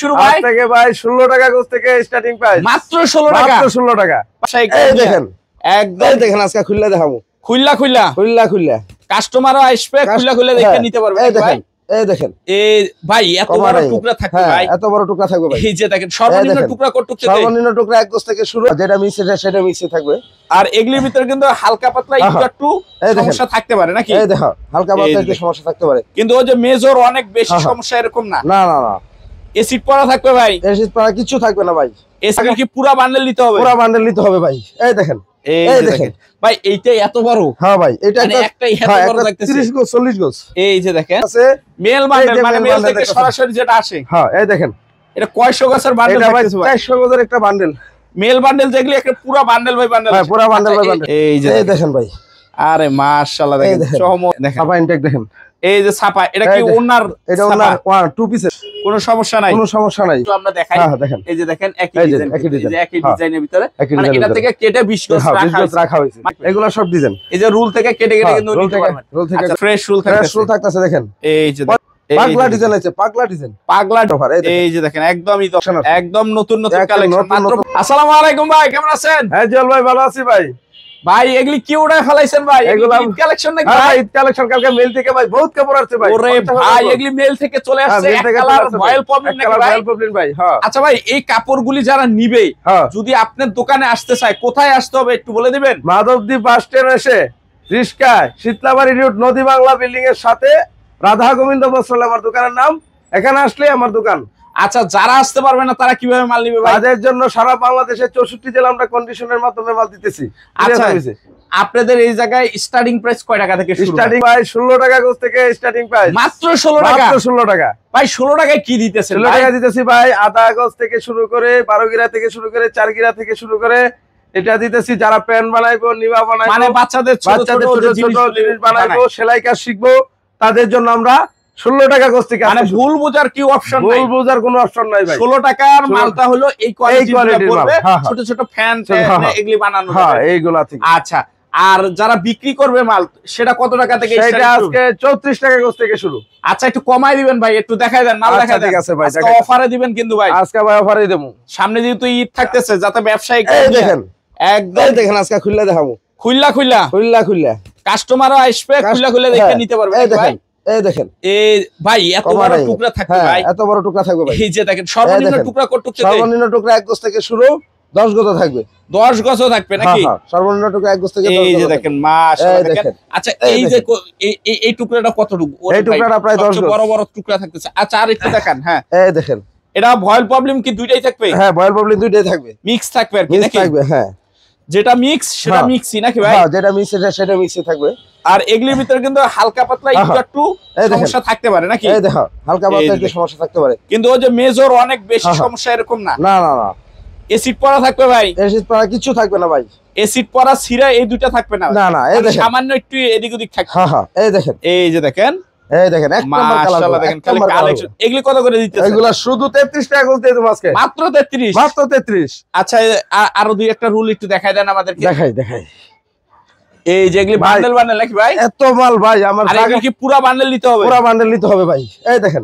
শুরু ভাই? আজ থেকে ভাই 16 টাকা গোছ থেকে স্টার্টিং প্রাইস। মাত্র 16 টাকা। মাত্র 16 টাকা। এই দেখেন একদম দেখেন আজকে খুললা দেখাবো। খুললা কাস্টমারও আসবে, খুললা দেখে নিতে পারবে। এই দেখেন এই দেখেন এই ভাই এত বড় টুকরা থাকবে ভাই, এত বড় টুকরা থাকবে ভাই। এই যে দেখেন সর্বনিম্ন টুকরা কতটুকু থাকে? সর্বনিম্ন টুকরা এক গোছ থেকে শুরু, যেটা মিক্স সেটা মিক্সে থাকবে। আর এগুলির ভিতরে কিন্তু হালকা পাতলা একটু সমস্যা থাকতে পারে নাকি? এই দেখো হালকা পাতলা একটু সমস্যা থাকতে পারে, কিন্তু ওই যে মেজর অনেক বেশি সমস্যা এরকম না। না না না, এসিড পড়া থাকবে ভাই? এসিড পড়া কিছু থাকবে না ভাই। এসিড কি পুরো বান্ডেল নিতে হবে? পুরো বান্ডেল নিতে হবে ভাই। এই দেখেন এই দেখেন ভাই, এইটাই এত বড়। হ্যাঁ ভাই, এটা একটাই এত বড় লাগতেছে। 30 গোছ 40 গোছ। এই যে দেখেন আছে মেল বান্ডেল, মানে মেল থেকে সরাসরি যেটা আসে। হ্যাঁ এই দেখেন এটা কয়শো গোছের বান্ডেল থাকতেছে ভাই? 400 গোছের একটা বান্ডেল। মেল বান্ডেল যেগুলি একটা পুরো বান্ডেল ভাই, বান্ডেল। হ্যাঁ পুরো বান্ডেল ভাই বান্ডেল। এই যে দেখেন ভাই, আরে মাশাআল্লাহ দেখেন চমক। দেখেন ছাপা ইনটেক দেখেন, এই যে ছাপা, এটা কি ওনার? এটা ওনার 2 পিসের, কোনো সমস্যা নাই, কোনো সমস্যা নাই। তো আমরা দেখাই। হ্যাঁ দেখেন, এই যে দেখেন একই ডিজাইন, একই ডিজাইনের ভিতরে মানে এটা থেকে কেটে 20 গোছ রাখা হয়েছে। এগুলা সব ডিজাইন, এই যে রুল থেকে কেটে কেটে কিন্তু নিতে পারবেন। আচ্ছা ফ্রেশ রুল থাকতেছে দেখেন। এই যে পাগলা ডিজাইন আছে, পাগলা ডিজাইন, পাগলা অফার। এই যে দেখেন একদম নতুন কালেকশন মাত্র। আসসালামু আলাইকুম ভাই, কেমন আছেন? হ্যাঁ জল ভাই, ভালো আছি ভাই। ভাই এগুলি কি উড়ায় ফেলাইছেন ভাই? এগুলা ঈদ কালেকশন নাকি ভাই? ঈদ কালেকশন, কালকে মেল থেকে ভাই বহুত কাপড় আসছে ভাই। ওরে ভাই এগুলি মেল থেকে চলে আসছে, এক কালার রয়্যাল পপলিন নাকি ভাই? রয়্যাল পপলিন ভাই। হ্যাঁ আচ্ছা ভাই, এই কাপড়গুলি যারা নিবে, যদি আপনার দোকানে আসতে চায় কোথায় আসতে হবে একটু বলে দিবেন? মাধবদী বাস স্ট্যান্ড এসে রিস্কায় শীতলাবাড়ি রোড নদী বাংলা বিল্ডিং এর সাথে রাধা গোবিন্দ বস্ত্রালয় আমার দোকানের নাম। এখানে আসলে আমার দোকান। আচ্ছা যারা আসতে পারবে না তারা কিভাবে মাল নিবে ভাই? তাদের জন্য সারা বাংলাদেশে 64 জেলা আমরা কন্ডিশনের মাধ্যমে মাল দিতেছি। আচ্ছা আপনাদের এই জায়গায় স্টার্টিং প্রাইস কয় টাকা থেকে শুরু? স্টার্টিং ভাই 16 টাকা গোছ থেকে স্টার্টিং প্রাইস। মাত্র 16 টাকা? মাত্র 16 টাকা ভাই। 16 টাকায় কি দিতেছেন? 16 টাকা দিতেছি ভাই। আধা গোছ থেকে শুরু করে 12 গিরা থেকে শুরু করে 4 গিরা থেকে শুরু করে এটা দিতেছি। যারা প্যান্ট বানাইবো, নিবা বানাইবো, মানে বাচ্চাদের ছোট ছোট জিনিস বানাইবো, সেলাই কাজ শিখবো, তাদের জন্য আমরা 16 টাকা গোছ থেকে। মানে ভুল বোঝার কি অপশন নাই? ভুল বোঝার কোনো অপশন নাই ভাই। 16 টাকার মালটা হলো এই কোয়ালিটির মাল, ছোট ছোট ফ্যান এগুলি বানানো হ্যাঁ এইগুলা থেকে। আচ্ছা আর যারা বিক্রি করবে মাল সেটা কত টাকা থেকে? সেটা আজকে 34 টাকা গোছ থেকে শুরু। আচ্ছা একটু কমাই দিবেন ভাই, একটু দেখাই দেন, মাল দেখাই দেন। ঠিক আছে ভাই, আজকে অফারে দিবেন কিন্তু ভাই। আজকে ভাই অফারে দেবো। সামনে যেহেতু ঈদ থাকতেছে, যাতে ব্যবসায়ী দেখেন একদম দেখেন আজকে খুললা দেখাবো। খুললা কাস্টমারও আসবে, খুললা দেখে নিতে পারবে। এই দেখেন এই দেখেন এই ভাই এত বড় টুকরা থাকবে ভাই, এত বড় টুকরা থাকবে ভাই। এই যে দেখেন সর্বনিম্ন টুকরা কতটুকু থাকে? সর্বনিম্ন টুকরা এক গোছ থেকে শুরু, 10 গজ থাকবে। 10 গজও থাকবে নাকি? সর্বনিম্ন টুকরা এক গোছ থেকে 10 গজ। এই যে দেখেন মাশাআল্লাহ দেখেন। আচ্ছা এই যে এই টুকরাটা কতটুকু? এই টুকরাটা প্রায় 10 গজ। বড় বড় টুকরা থাকতেছে। আচ্ছা আর একটু দেখেন। হ্যাঁ এই দেখেন এটা ভয়েল প্রবলেম কি দুইটাই থাকবে? হ্যাঁ ভয়েল প্রবলেম দুইটাই থাকবে, মিক্স থাকবে আর কি নাকি? থাকবে হ্যাঁ। যেটা মিক্স সেটা মিক্সই নাকি ভাই? হ্যাঁ যেটা মিক্স সেটা মিক্সই থাকবে। আর এগুলির ভিতরে কিন্তু হালকা পাতলা একটু সমস্যা থাকতে পারে নাকি? এই দেখো হালকা পাতলা একটু সমস্যা থাকতে পারে, কিন্তু ওই যে মেজর অনেক বেশি সমস্যা এরকম না। না না না, এসিড পড়া থাকবে ভাই? এসিড পড়া কিছু থাকবে না ভাই। এসিড পড়া সিরা এই দুইটা থাকবে না? না না, এই দেখেন সামান্য একটু এদিক ওদিক থাকবে। হ্যাঁ এই দেখেন, এই যে দেখেন এই দেখেন এক নাম্বার কালার। মাশাআল্লাহ দেখেন খালি কালেকশন। এগুলি কত করে দিতেছেন? এগুলা শুধু 33 টাকা করে দেব আজকে। মাত্র 33? মাত্র 33। আচ্ছা আরো দুই একটা রুল একটু দেখাই দেন আমাদেরকে। দেখাই এই যে এগুলি বান্ডেল নাকি ভাই? এত মাল ভাই আমার। আর এগুলি কি পুরো বান্ডেল নিতে হবে? পুরো বান্ডেল নিতে হবে ভাই। এই দেখেন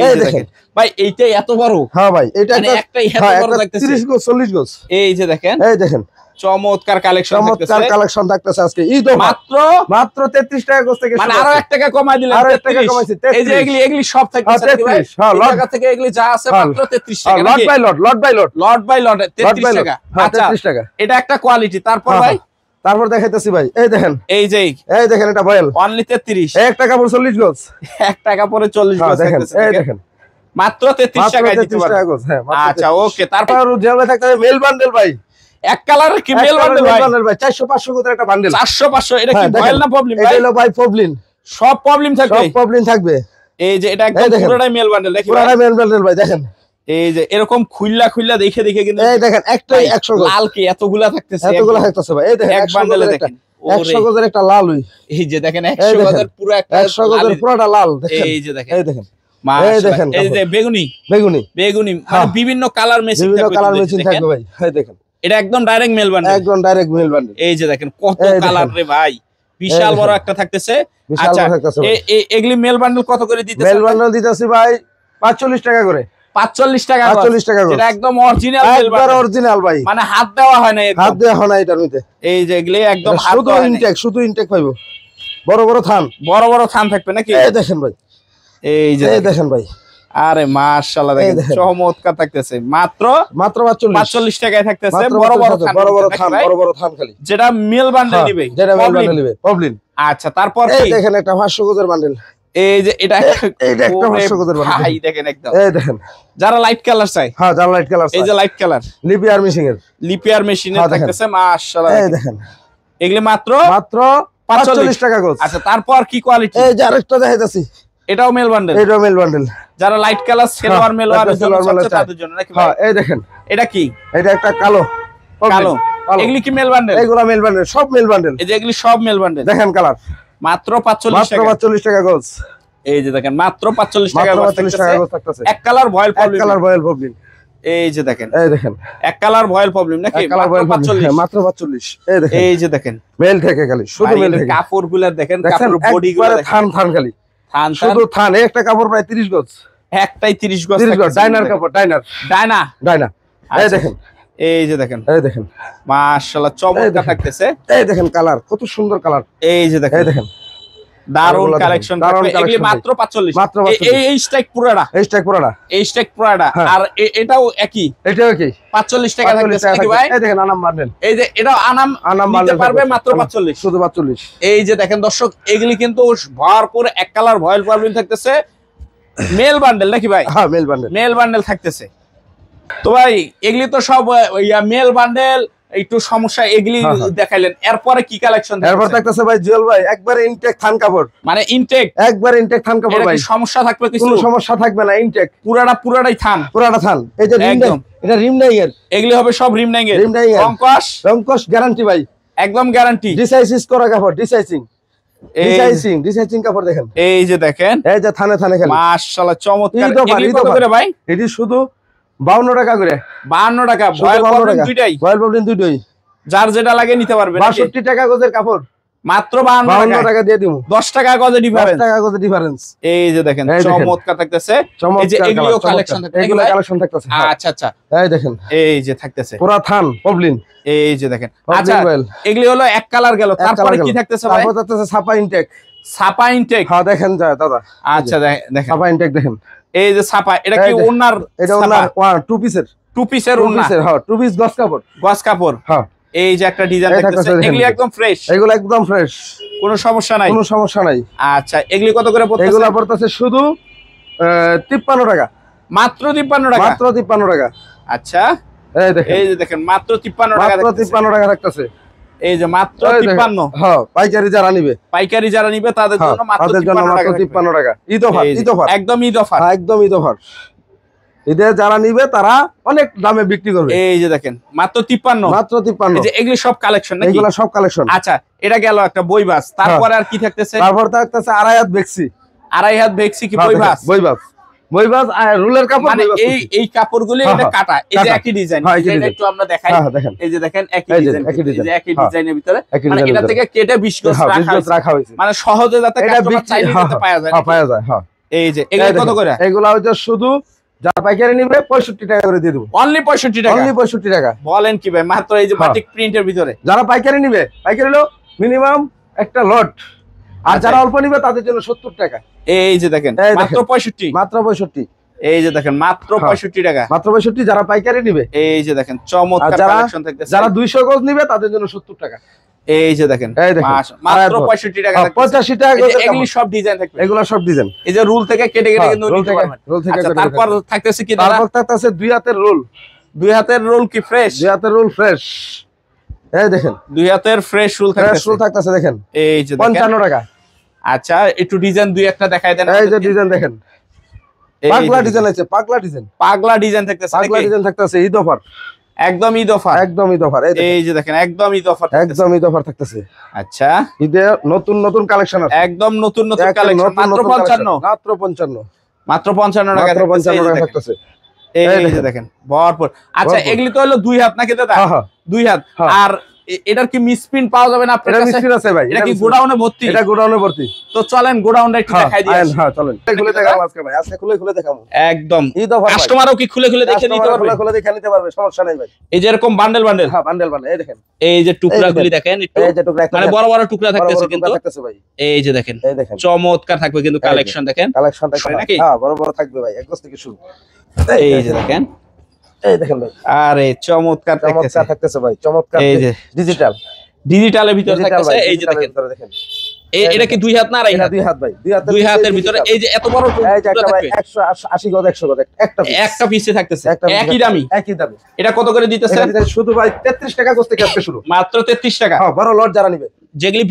এই দেখেন ভাই এইটাই এত বড়। হ্যাঁ ভাই এটা একটাই এত বড় লাগতেছে। 30 গজ 40 গজ। এই যে দেখেন, এই দেখেন চমৎকার কালেকশন থাকতেছে। চমৎকার কালেকশন থাকতেছে আজকে ঈদ মাত্র 33 টাকা গোছ থেকে। মানে আরো 1 টাকা কমাই দিলেন। আরো 1 টাকা কমাইছি। এই যে এগুলি সব থাকতেছে ভাই। এই জায়গা থেকে এগুলি যা আছে মাত্র 33 টাকা। লট বাই লট 33 টাকা। আচ্ছা 33 টাকা। এটা একটা কোয়ালিটি। তারপর ভাই তারপর দেখাইতেছি ভাই। এই দেখেন এই দেখেন এটা বয়েল অনলি 33। 1 টাকা পরে 40 গজ। 1 টাকা পরে 40 গজ থাকতেছে। এই দেখেন মাত্র 33 টাকায় দিতে পারবেন। হ্যাঁ আচ্ছা ওকে। তারপর যেভাবে থাকতে মেল বান্ডেল ভাই, এক কালারের কি মেল বান্ডেল ভাই? 400 500 করে একটা বান্ডেল। 400 500 এটা কি ভয়েল না প্রবলেম ভাই? এটা হলো ভাই প্রবলেম। সব প্রবলেম থাকবে? সব প্রবলেম থাকবে। এই যে এটা একদম পুরোটাই মেল বান্ডেল দেখি ভাই। পুরোটাই মেল বান্ডেল ভাই দেখেন। এই যে এরকম খুললা দেখে কিন্তু এই দেখেন একটাই 100 গজ। লাল কি এতগুলা থাকতেছে? এতগুলা থাকতেছে ভাই। এই দেখেন এক বান্ডেলে দেখেন 100 গজের একটা লাল হই। এই যে দেখেন 100 গজের পুরো একটা 100 গজের পুরোটা লাল দেখেন। এই যে দেখেন এই দেখেন মাশাআল্লাহ। এই যে বেগুনি মানে বিভিন্ন কালার মেশিন থাকবে ভাই। এই দেখেন এটা একদম ডাইরেক্ট মেল বান্ডেল। একদম ডাইরেক্ট মেল বান্ডেল। এই যে দেখেন কত কালার রে ভাই, বিশাল বড় একটা থাকতেছে। আচ্ছা এগুলি মেল বান্ডেল কত করে দিতেছেন? মেল বান্ডেল দিতেছি ভাই 45 টাকা করে। 45 টাকা 45 টাকা এটা একদম অরিজিনাল একবার অরিজিনাল ভাই, মানে হাত দেওয়া হয় না, হাত দেওয়া হয় না এটার মধ্যে। এই যে এগুলি একদম হাত শুধু ইনটেক, শুধু ইনটেক পাইবো, বড় বড় থান, বড় বড় থান থাকবে নাকি? এই দেখেন ভাই, এই যে দেখেন ভাই, আরে মাশাআল্লাহ দেখেন চমৎকার থাকতেছে। মাত্র 45 টাকায় থাকতেছে বড় বড় থান, বড় বড় থান, বড় বড় থান খালি, যেটা মেল বান্ডেল নিবে, যেটা মেল বান্ডেল নিবে পবলিন। আচ্ছা তারপর এই দেখেন একটা 500 গজের বান্ডেল, এই যে এটা একটা 500 গজের বান্ডেল ভাই দেখেন একদম, এই দেখেন যারা লাইট কালার চাই, হ্যাঁ যারা লাইট কালার চাই, এই যে লাইট কালার লিপিয়ার মেশিং এর, লিপিয়ার মেশিনে থাকতেছে মাশাআল্লাহ। এই দেখেন এগুলি মাত্র 45 টাকা গজ। আচ্ছা তারপর কি কোয়ালিটি? এই যে আরেকটা দেখাইতাছি, এটাও মেল বান্ডেল, এটাও মেল বান্ডেল, যারা লাইট কালার সেলওয়ার মেলওয়ার তাদের জন্য নাকি? হ্যাঁ এই দেখেন, এটা কি? এটা একটা কালো কালো, এগুলি কি মেল বান্ডেল? এগুলা মেল বান্ডেল, সব মেল বান্ডেল, এই যে এগুলি সব মেল বান্ডেল, দেখেন কালার, মাত্র 45 টাকা, মাত্র 45 টাকা গজ। এই যে দেখেন মাত্র 45 টাকা গজ থাকতেছে। এক কালার ভয়েল এক কালার ভয়েল প্রবলেম, এই যে দেখেন, এই দেখেন এক কালার ভয়েল প্রবলেম নাকি? মাত্র 45, মাত্র 45। এই দেখেন, এই যে দেখেন মেল থেকে খালি, শুধু মেল থেকে, কাপড়গুলো দেখেন, কাপড় বডিগুলো দেখেন, থান থান খালি, থান শুধু থান। একটা কাপড় প্রায় 30 গজ, একটাই 30 গজ, 30 গজ ডাইনার কাপড়, ডাইনার ডাইনা ডাইনা। এই দেখেন, এই যে দেখেন, এই দেখেন মাশাআল্লাহ চমৎকার থাকতেছে। এই দেখেন কালার, কত সুন্দর কালার, এই যে দেখেন, এই দেখেন দারুন কালেকশন থাকবে। এগুলি মাত্র 45, মাত্র 45। এই স্ট্রাইক পুরাটা, এই স্ট্রাইক পুরাটা, এই স্ট্রাইক পুরাটা, আর এটাও একই, এটাও কি 45 টাকা থাকতেছে নাকি ভাই? এই দেখেন আনাম বান্ডেল, এই যে এটাও আনাম নিতে পারবে মাত্র 45, শুধু 45। এই যে দেখেন দর্শক, এগুলি কিন্তু ভরপুর এক কালার ভয়েল প্রবলেম থাকতেছে, মেল বান্ডেল নাকি ভাই? হ্যাঁ মেল বান্ডেল, মেল বান্ডেল থাকতেছে। তো ভাই এগুলি তো সব মেল বান্ডেল, একটু সমস্যা এগুলি দেখাইলেন, এরপরে কি কালেকশন? এরপর থাকতেছে ভাই জুয়েল ভাই একবারে ইনটেক থান কাপড়, মানে ইনটেক, একবারে ইনটেক থান কাপড় ভাই, সমস্যা থাকবে কিছু? কোনো সমস্যা থাকবে না, ইনটেক পুরাটাই থান, পুরাটা থান। এই যে একদম, এটা রিমনাই এর, এগুলি হবে সব রিমনাইং এর, রংকশ গ্যারান্টি ভাই, একদম গ্যারান্টি, ডিসাইসিং করা কাপড়, ডিসাইসিং কাপড় দেখেন, এই যে দেখেন, এই যে থানে থানে খালি মাশাআল্লাহ চমৎকার। এগুলি কত করে ভাই? এটি শুধু 52 টাকা করে, 52 টাকা, ভয়েল প্রবলেম দুইটাই, ভয়েল প্রবলেম দুইটাই, যার যেটা লাগে নিতে পারবে। 62 টাকা গজের কাপড়, মাত্র 52 টাকা দিয়ে দিমু, 10 টাকা গজে ডিফারেন্স, 10 টাকা গজে ডিফারেন্স। এই যে দেখেন চমৎকার থাকতেছে, এই যে এগুলিও কালেকশন থাকতেছে, এগুলো কালেকশন থাকতেছে। আচ্ছা আচ্ছা, এই দেখেন, এই যে থাকতেছে পুরা থান পবলিন, এই যে দেখেন। আচ্ছা এগুলি হলো এক কালার গেল, তারপরে কি থাকতেছে ভাই? তারপর থাকতেছে ছাপা ইনটেক, ছাপা ইনটেক, হ্যাঁ দেখেন দাদা, আচ্ছা দেখেন ছাপা ইনটেক দেখেন, এই যে ছাপা, এটা কি ওনার? এটা ওনার টু পিসের, ওনা, হ্যাঁ টু পিস গস কাপড়, হ্যাঁ। এই যে একটা ডিজাইন থাকতেছে, এগুলি একদম ফ্রেশ, এগুলো একদম ফ্রেশ, কোনো সমস্যা নাই, কোনো সমস্যা নাই। আচ্ছা এগুলি কত করে পড়তেছে? এগুলো পড়তেছে শুধু 53 টাকা, মাত্র 53 টাকা, মাত্র 53 টাকা। আচ্ছা এই যে দেখেন মাত্র 53 টাকা, মাত্র 53 টাকা থাকতেছে, এই যে মাত্র 53। হ্যাঁ পাইকারি যারা নিবে তাদের জন্য মাত্র 53 টাকা। ঈদ অফার, একদম ঈদ অফার, একদম ঈদ অফার। ঈদে যারা নিবে তারা অনেক দামে বিক্রি করবে। এই যে দেখেন মাত্র 53, মাত্র 53। এই যে এগুলি সব কালেকশন নাকি? এগুলা সব কালেকশন। আচ্ছা এটা গেল একটা বইবাস, তারপরে আর কি থাকতেছে? তারপর থাকতেছে আড়াই হাত বেক্সি, কি বইবাস আর রুলের কাপড়, মানে এই কাপড়গুলি এটা কাটা, এই যে একই ডিজাইন, এটা একটু আমরা দেখাই, এই যে দেখেন একই ডিজাইন, এই যে একই ডিজাইনের ভিতরে, মানে এটা থেকে কেটে 20 গজ রাখা হয়েছে, মানে সহজে যাতে কাস্টমার চাইলে যেতে পাওয়া যায়, হ্যাঁ। এই যে এগুলো কত করে? এগুলা হচ্ছে শুধু যারা পাইকারি নিবে 65 টাকা করে দিয়ে দেব, অনলি 65 টাকা, অনলি 65 টাকা। বলেন কি ভাই, মাত্র এই যে বাটিক প্রিন্টের ভিতরে যারা পাইকারি নিবে, পাইকারি হলো মিনিমাম একটা লট, আর যারা অল্প নিবে তাদের জন্য 70 টাকা। এই যে দেখেন মাত্র 65, মাত্র 65। এই যে দেখেন মাত্র 65 টাকা, মাত্র 65 যারা পাইকারি নিবে। এই যে দেখেন চমৎকার কালেকশন থাকতেছে, যারা 200 গজ নিবে তাদের জন্য 70 টাকা। এই যে দেখেন মাত্র 65 টাকা, 85 টাকা। এগুলি সব ডিজাইন থাকবে, এগুলা সব ডিজাইন, এই যে রুল থেকে কেটে কিন্তু নিতে পারবেন। আচ্ছা তারপর থাকতেছে কি? তারপর থাকতেছে দুই হাতের রোল, দুই হাতের রোল কি ফ্রেশ? দুই হাতের রোল ফ্রেশ, এই দেখেন দুই হাতের ফ্রেশ রোল থাকতেছে দেখেন, এই যে 55 টাকা। আচ্ছা একটু ডিজাইন দুই একটা দেখাই দেন। এই যে ডিজাইন দেখেন, পাগলা ডিজাইন আছে, পাগলা ডিজাইন থাকতেছে, পাগলা ডিজাইন থাকতেছে, ঈদ অফার, একদম ঈদ অফার, একদম ঈদ অফার। এই যে দেখেন একদম ঈদ অফার, একদম ঈদ অফার থাকতেছে। আচ্ছা ঈদে নতুন কালেকশন আছে, একদম নতুন কালেকশন, মাত্র 55, মাত্র 55, মাত্র 55 টাকা, 55 টাকা থাকতেছে। এই যে দেখেন ভরপুর। আচ্ছা এগুলি তো হলো দুই হাত নাকি দাদা? দুই হাত। আর এটার কি মিসপ্রিন্ট পাওয়া যাবে না আপনার এটা কাছে? মিসপ্রিন্ট আছে ভাই। এটা কি গোডাউনে ভর্তি? এটা গোডাউনে ভর্তি। তো চলেন গোডাউনটা একটু দেখাই দিই। হ্যাঁ চলেন। খুলে দেখাবো আজকে ভাই। আজকে খুলে দেখাবো। একদম। এই তো কাস্টমারও কি খুলে দেখে নিতে পারবে? খুলে দেখে নিতে পারবে, সমস্যা নাই ভাই। এই যে এরকম বান্ডেল হ্যাঁ বান্ডেল এই দেখেন। এই যে টুকরাগুলি দেখেন একটু, এই যে টুকরা মানে বড় বড় টুকরা থাকতেছে কিন্তু। ভাই এই যে দেখেন চমৎকার থাকবে কিন্তু কালেকশন দেখেন। কালেকশন দেখেন নাকি? হ্যাঁ বড় থাকবে ভাই, এক গজ থেকে শুরু। এই যে দেখেন, এই দেখেন ভাই। আরে চমৎকার থাকতেছে ভাই, চমৎকার। এই যে ডিজিটালের ভিতর থাকতেছে। এই যে দেখেন, এটা কি 2 হাত না আড়াই হাত? 2 হাত ভাই, 2 হাতের ভিতরে এই যে এত বড় এই যে একটা ভাই 180 গজ 100 গজ একটা পিসে থাকতেছে, একই দামি। এটা কত করে দিতেছেন? শুধু ভাই 33 টাকা গজ থেকে আজকে শুরু, মাত্র 33 টাকা। হ্যাঁ বড় লট যারা নিবে, যেগুলি